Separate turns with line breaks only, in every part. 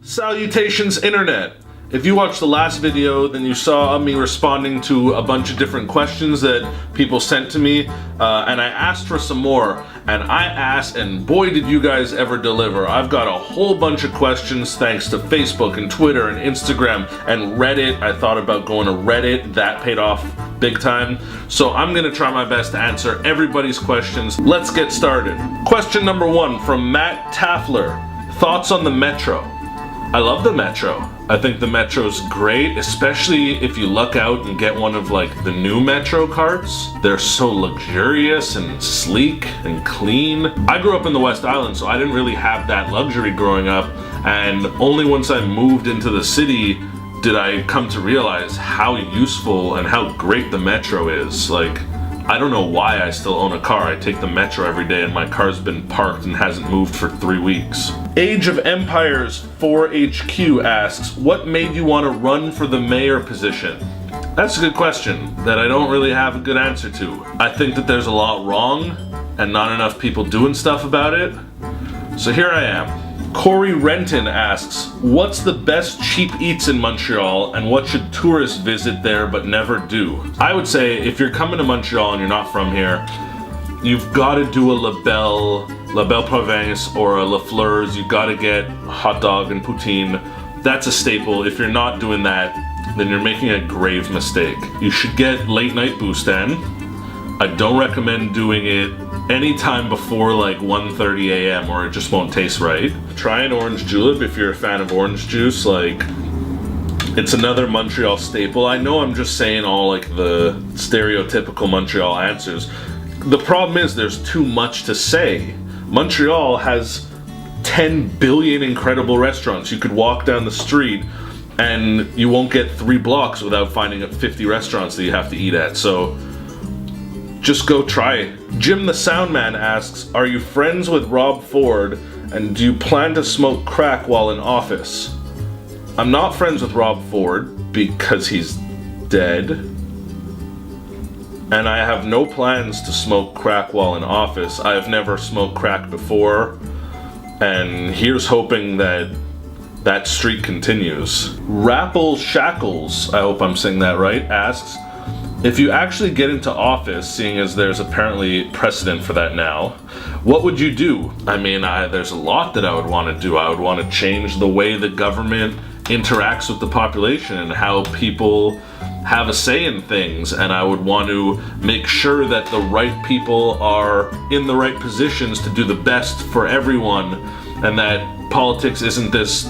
Salutations Internet! If you watched the last video, then you saw me responding to a bunch of different questions that people sent to me, and I asked for some more, and I asked, and boy did you guys ever deliver. I've got a whole bunch of questions thanks to Facebook and Twitter and Instagram and Reddit. I thought about going to Reddit, that paid off big time. So I'm gonna try my best to answer everybody's questions. Let's get started. Question number 1 from Matt Taffler. Thoughts on the Metro? I love the Metro. I think the Metro's great, especially if you luck out and get one of like the new Metro carts. They're so luxurious and sleek and clean. I grew up in the West Island, so I didn't really have that luxury growing up, and only once I moved into the city did I come to realize how useful and how great the Metro is. Like, I don't know why I still own a car. I take the Metro every day and my car's been parked and hasn't moved for 3 weeks. Age of Empires 4HQ asks, what made you want to run for the mayor position? That's a good question that I don't really have a good answer to. I think that there's a lot wrong and not enough people doing stuff about it. So here I am. Corey Renton asks, what's the best cheap eats in Montreal and what should tourists visit there but never do? I would say if you're coming to Montreal and you're not from here, you've got to do a La Belle Province or a La Fleur's. You've got to get a hot dog and poutine. That's a staple. If you're not doing that, then you're making a grave mistake. You should get late night boustin. I don't recommend doing it anytime before like 1:30 a.m. or it just won't taste right. Try an orange julep if you're a fan of orange juice. Like, it's another Montreal staple. I know I'm just saying all like the stereotypical Montreal answers. The problem is there's too much to say. Montreal has 10 billion incredible restaurants. You could walk down the street and you won't get 3 blocks without finding 50 restaurants that you have to eat at. So just go try it. Jim the Soundman asks, are you friends with Rob Ford and do you plan to smoke crack while in office? I'm not friends with Rob Ford because he's dead, and I have no plans to smoke crack while in office. I have never smoked crack before, and here's hoping that that streak continues. Rapple Shackles, I hope I'm saying that right, asks, if you actually get into office, seeing as there's apparently precedent for that now, what would you do? I mean, there's a lot that I would want to do. I would want to change the way the government interacts with the population and how people have a say in things, and I would want to make sure that the right people are in the right positions to do the best for everyone, and that politics isn't this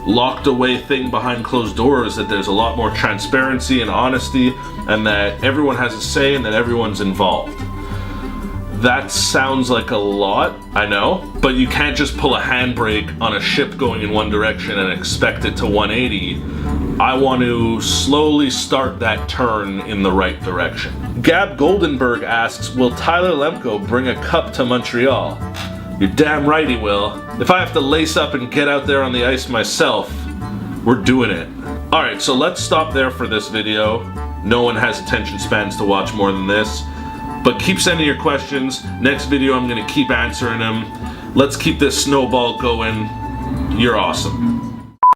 locked away thing behind closed doors, that there's a lot more transparency and honesty, and that everyone has a say and that everyone's involved. That sounds like a lot, I know, but you can't just pull a handbrake on a ship going in one direction and expect it to 180. I want to slowly start that turn in the right direction. Gab Goldenberg asks, will Tyler Lemco bring a cup to Montreal? You're damn right he will. If I have to lace up and get out there on the ice myself, we're doing it. Alright, so let's stop there for this video. No one has attention spans to watch more than this. But keep sending your questions. Next video I'm going to keep answering them. Let's keep this snowball going. You're awesome.